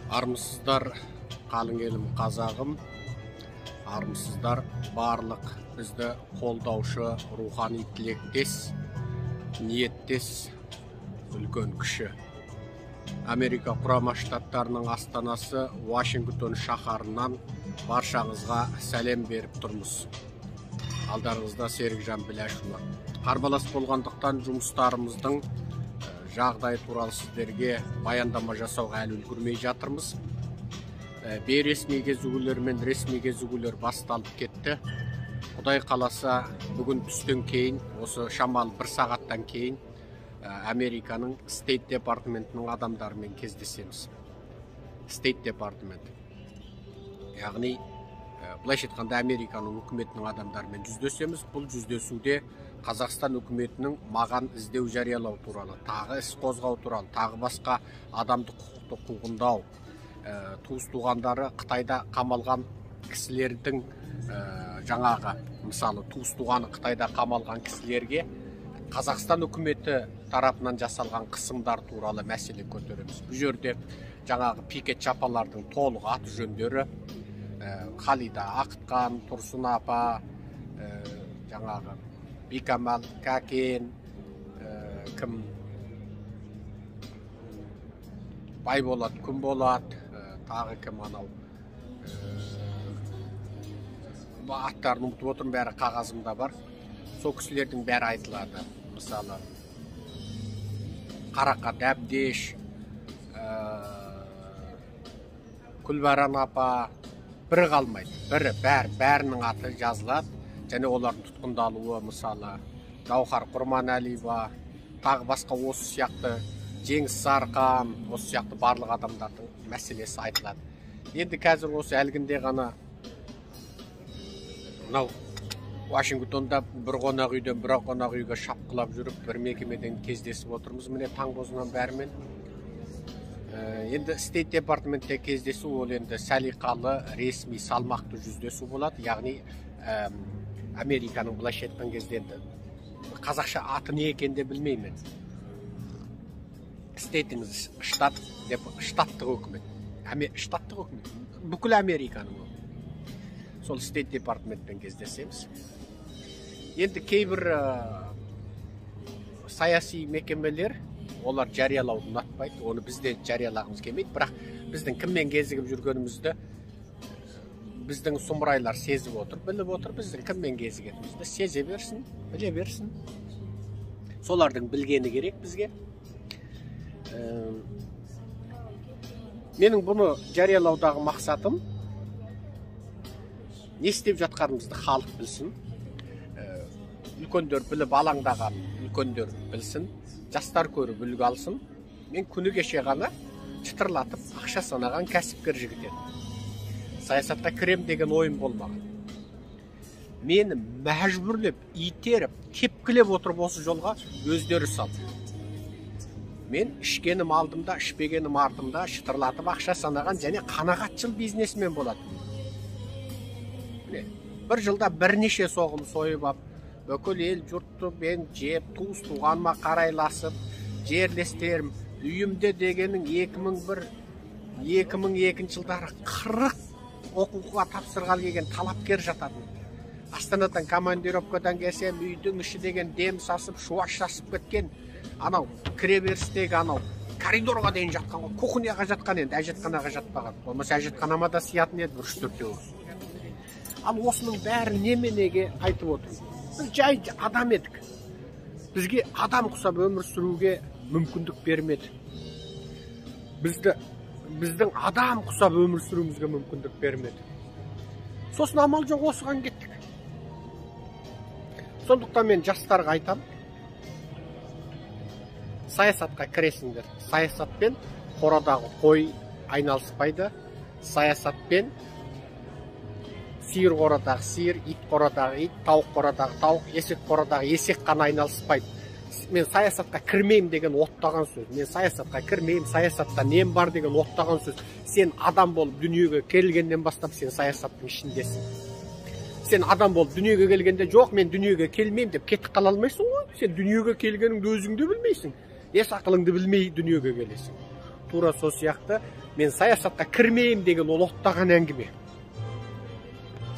Армысыздар, қалың елім қазағым, армысыздар барлық бізді қолдаушы рухани тілектес, ниеттес үлкен күші. Америка Құрама Штаттарының астанасы Вашингтон шаһарынан баршаңызға сәлем беріп тұрмыз. Алдарыңызда Серікжан Біләшұлы. Қарбалас болғандықтан жұмыстарымыздың жағдай туралы сіздерге баяндама жасауға әлі үлгермей жатырмыз. Бейресми кезігулер мен ресми кезігулер басталып кетті. Құдай қаласа бүгін түстен кейін, осы шамалы бір сағаттан кейін Американың Стейт департаментінің адамдарымен кездесеміз. Стейт департаменті. Яғни, былайша айтқанда Американың үкіметінің адамдарымен жүздесеміз. Бұл жүздесуде Қазақстан үкіметінің маған іздеу жариялау туралы, тағы іс қозғау туралы, тағы басқа адамды құқықты қуғындау, туыс-туғандары Қытайда қамалған кісілердің жаңағы, мысалы, туыс-туғаны Қытайда қамалған кісілерге Қазақстан үкіметі тарапынан жасалған қысымдар туралы мәселе көтереміз. Бұл жерде жаңағы пикет чапалардың толық аты жөндері, Қалида Ақытқан, Тұрсын апа, жаңағы Бикамал Кәкен, кім Байболат Күнболат, тағы кім анау аттарын ұмытып отырмын, бәрі қағазымда бар. Сол кісілердің бәрі айтылады. Мысалы, Қарақат Әбдеш, Күлбаран апа, бірі қалмайды. Бәрінің аты жазылады. Және олардың тұтқындалуы, мысалы, Гаухар Құрманәлиева, тағы басқа осы сияқты Жеңіс Сарқан, осы сияқты барлық адамдардың мәселесі айтылады. Енді қазір осы әлгінде ғана мынау Вашингтонда бір қонақ үйден бір қонақ үйге шапқылап жүріп, бір мекемеден кездесіп отырмыз. Міне таңбозынан бәрімен. Енді Стейт департаментте кездесу ол енді сәлиқалы, ресми, салмақты жүздесу болады. Яғни Американың былайша айтқан кезде енді қазақша аты не екен де білмеймін. Стейтіңіз штаттық өкімет. Штаттық өкімет. Бүкіл Американың өкіметі. Сол Стейт департаментпен кездесеміз. Енді кейбір саяси мекемелер олар жариялауды ұнатпайды. Оны бізде жариялағымыз келмейді. Бірақ біздің кіммен кезігіп жүргенімізді біздің сұмырайлар сезіп отыр, біліп отыр, біздің кіммен кезігетімізді сезе берсін, біле берсін. Солардың білгені керек бізге. Менің бұны жариялаудағы мақсатым не істеп жатқанымызды халық білсін. Үлкендер біліп алаңдаған үлкендер білсін, жастар көріп үлгі алсын. Мен күні кеше ғана шытырлатып ақша санаған кәсіпкер жігіт едім. Саясатқа кірем деген ойым болмаған. Мені мәжбүрлеп, итеріп, тепкілеп отырып осы жолға өздері салды. Мен ішкенім алдымда, ішпегенім артымда, шытырлатып ақша санаған және қанағатшыл бизнесмен болады. Бір жылда бірнеше соғым сойып ап, бүкіл ел жұртты мен жеп, туыс-туғаныма қарайласып, жерлестерім, үйімде дегенің 2002 жылдары 40 оқуға тапсырғалы келген талапкер жататын. Астанадан командировкадан келсем, үйдің іші деген дем сасып, шуаш сасып кеткен. Анау кіреберістегі анау коридорға дейін жатқан, кухняға жатқан енді, әжетханаға жатпаған. Болмаса әжетханама да сиятын еді, 3-4. Ал осының бәрі неменеге айтып отыр? Біз жай адам едік. Бізге адам құсап өмір сүруге мүмкіндік бермеді. Біздің адам құсап өмір сүруімізге мүмкіндік бермеді. Сосын амал жоқ осыған кеттік. Сондықтан мен жастарға айтам, саясатқа кіресіңдер. Саясатпен қорадағы қой айналыспайды. Саясатпен сиыр қорадағы сиыр, ит қорадағы ит, тауық қорадағы тауық, есек қорадағы есек қана айналыспайды. Мен саясатқа кірмеймін деген оттаған сөз. Мен саясатқа кірмеймін, саясатта нем бар деген оттаған сөз. Сен адам болып дүниеге келгеннен бастап сен саясаттың ішіндесің. Сен адам болып дүниеге келгенде жоқ, мен дүниеге келмеймін деп кетіп қала алмайсың ғой. Сен дүниеге келгеніңді өзің де білмейсің. Еш ақылыңды білмей дүниеге келесің. тура сол сияқты мен саясатқа кірмеймін деген ол оттаған әңгіме.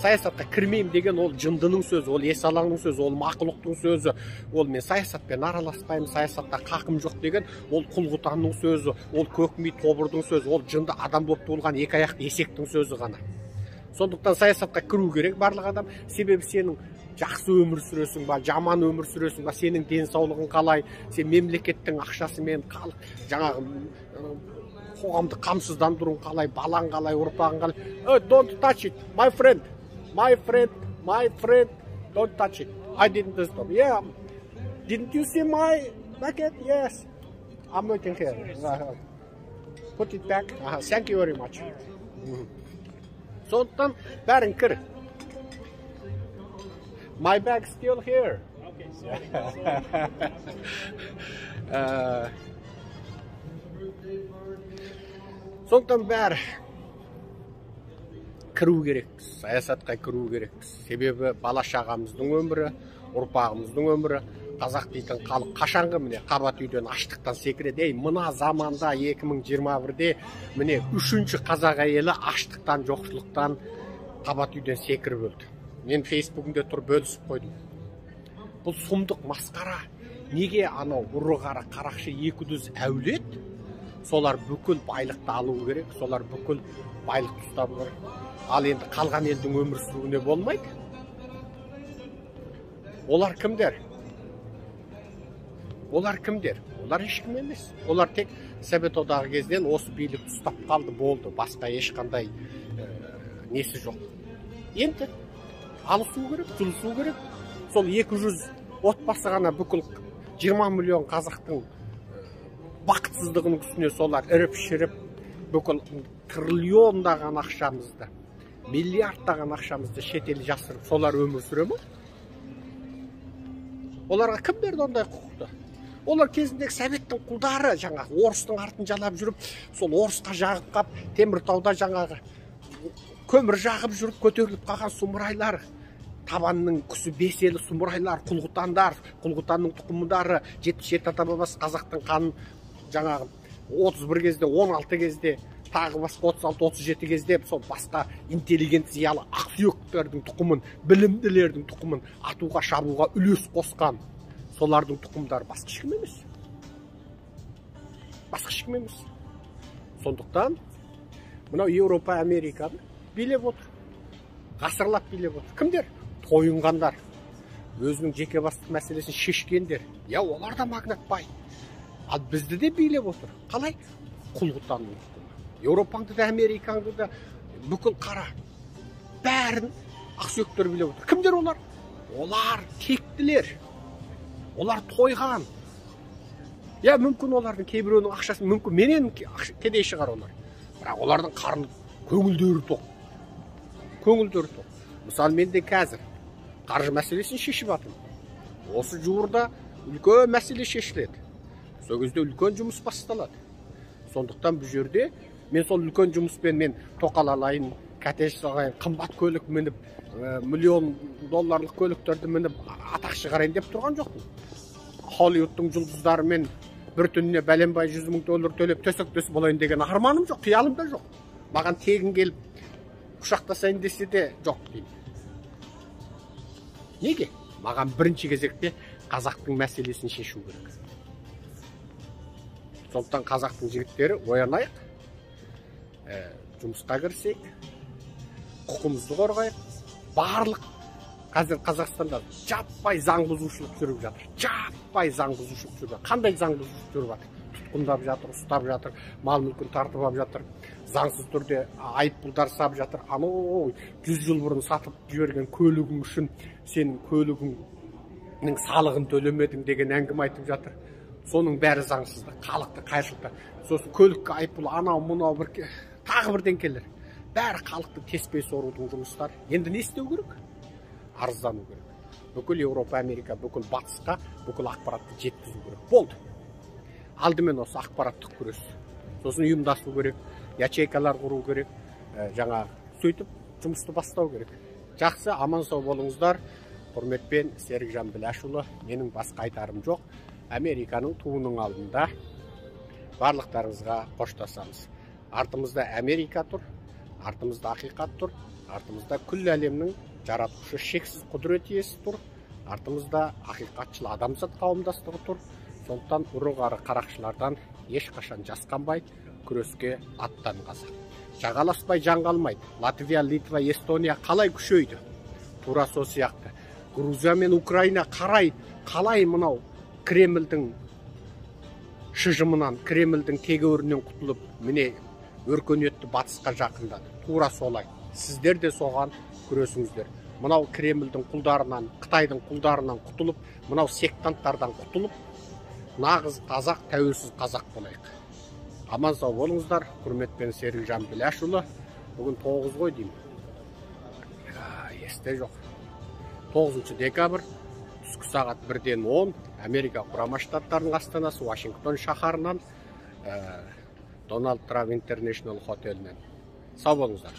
Саясатқа кірмеймін деген ол жындының сөзі, ол есалаңның сөзі, ол мақұлықтың сөзі. Ол мен саясатпен араласпаймын, саясатта қақым жоқ деген ол құлғұтанның сөзі, ол көкмей тобырдың сөзі, ол жынды адам болып туылған екі аяқты есектің сөзі ғана. Сондықтан саясатқа кіру керек барлық адам. Себебі сенің жақсы өмір сүресің ба, жаман өмір сүресің ба, сенің денсаулығың қалай, сен мемлекеттің ақшасымен жаңағы қоғамды қамсыздандыруың қалай, балаң қалай, ұрпағың қалай. Don't touch it, my friend, don't touch it. I didn't stop. Yeah, didn't you see my bucket? Yes, I'm waiting here. Put it back. Thank you very much. Сондықтан бәрін кір. My bag still here. Okay. Сондықтан бәрі кіру керек, саясатқа кіру керек. Себебі бала шағамыздың өмірі, ұрпағымыздың өмірі. Қазақ дейтін халық қашанғы міне қабат үйден аштықтан секіреді. Мына заманда 2021-де міне 3-ші қазақ әйелі аштықтан, жоқшылықтан қабат үйден секіріп өлді. Мен Фейсбугімде тұрып бөлісіп қойдым. Бұл сұмдық масқара. Неге анау ұры-қара қарақшы 200 әулет? Солар бүкіл байлықты алу керек, солар бүкіл байлықты ұстап керек. Ал енді қалған елдің өмір сүруіне болмайды. Олар кімдер? Олар кімдер? Олар ешкім емес. Олар тек Совет одағы кезден осы билікті ұстап қалды, болды. Басқа ешқандай несі жоқ. Енді алысу керек, жұлысу керек. Сол 200 отбасы ғана бүкіл 20 миллион қазақтың бақытсыздығының үстіне солар іріп-шіріп, бүкіл триллиондаған ақшамызды, миллиардтаған ақшамызды шетел жасырып, солар өмір сүре ме? Оларға кім берді ондай құқықты? Олар кезіндегі советтің құлдары, жаңағы орыстың артын жалап жүріп, сол орысқа жағып қап, Теміртауда жаңағы көмір жағып жүріп, көтеріліп қалған сұмырайлар, табанның күсі беселі сұмырайлар, құлғұтандар, құлғұтанның тұқымдары, 77 ата бабасы қазақтың қанын жаңағы 31 кезде, 16 кезде, тағы басқа 36-37 кезде сол басқа интеллигент зиялы ақсүйектердің тұқымын, білімділердің тұқымын атуға, шабуға үлес қосқан солардың тұқымдары басқа ешкім емес. Басқа ешкім емес. Сондықтан мынау Еуропа, Американы билеп отыр. Ғасырлап билеп отыр. Кімдер? Тойынғандар. Өзінің жеке бастық мәселесін шешкендер. Я, олар да магнат бай. Ал бізді де билеп отыр. Қалай? Құлғұтанның тұқымы. Еуропаңды да, Америкаңды да бүкіл қара. Бәрін ақсүйектер билеп отыр. Кімдер олар? Олар тектілер. Олар тойған. Я, мүмкін олардың кейбіреуінің ақшасы, мүмкін менен кедей шығар олар. Бірақ олардың қарны көңілдері тоқ. Көңілдері тоқ. Мысалы, менде қазір қаржы мәселесін шешіп атым. Осы жуырда үлкен мәселе шешіледі. Сол кезде үлкен жұмыс басталады. Сондықтан бұл жерде мен сол үлкен жұмыспен мен тоқал алайын, кәтеш сағайын, қымбат көлік мініп, $1,000,000 көліктерді мініп атақ шығарайын деп тұрған жоқпын. Холливудтың жұлдыздарымен бір түніне бәленбай $100,000 төлеп төсек төсіп болайын деген арманым жоқ, қиялым да жоқ. Маған тегін келіп құшақтасайын десе де жоқ деймін. Неге? Маған бірінші кезекте қазақтың мәселесін шешу керек. Сондықтан қазақтың жігіттері оянайық, жұмысқа кірсек, құқымызды қорғайық. Барлық қазір Қазақстанда жаппай заң бұзушылық жүріп жатыр. Жаппай заң бұзушылық жүріп жатыр. Қандай заң бұзушылық жүріп жатыр? Тұтқындап жатыр, ұстап жатыр, мал мүлкін тартып алып жатыр. Заңсыз түрде айыппұлдар сап жатыр. Анау 100 жыл бұрын сатып жіберген көлігің үшін сенің көлігіңнің салығын төлемедің деген әңгіме айтып жатыр. Соның бәрі заңсыздық, халықты қайшылықта. Сосын көлікке айыппұл, анау мынау бір тағы бірдеңкелер. Бәрі халықты теспей сорудың жұмыстары. Енді не істеу керек? Арыздану керек. Бүкіл Еуропа, Америка, бүкіл батысқа бүкіл ақпаратты жеткізу керек. Болды. Алдымен осы ақпараттық күрес. Сосын ұйымдасу керек, ячейкалар құру керек, жаңа сөйтіп жұмысты бастау керек. Жақсы, аман сау болыңыздар. Құрметпен Серікжан Біләшұлы. Менің басқа айтарым жоқ. Американың туының алдында барлықтарыңызға қоштасамыз. Артымызда Америка тұр, артымызда ақиқат тұр, артымызда күллі әлемнің жаратушы шексіз құдірет иесі тұр, артымызда ақиқатшыл адамзат қауымдастығы тұр. Сондықтан ұры-қары қарақшылардан ешқашан жасқанбай күреске аттанғазы. Жағаласпай жаңғалмайды. Латвия, Литва, Эстония қалай күшейді? Тура сол сияқты. Грузия мен Украина қалай мынау Кремльдің шыжымынан, Кремльдің тегеурінен құтылып, міне өркениетті батысқа жақындады. Тура солай. Сіздер де соған күресіңіздер. Мынау Кремльдің құлдарынан, Қытайдың құлдарынан құтылып, мынау сектанттардан құтылып, нағыз қазақ, тәуелсіз қазақ болайық. Аман сау болыңыздар. Құрметпен Серікжан Біләшұлы. Бүгін 9 ғой деймін. Есте жоқ. 9 декабрь, түскі сағат 1-10 Америка Құрама Штаттарының астанасы Вашингтон шаһарынан Дональд Трумп Интернешнл хотелінен. Сау болыңыздар.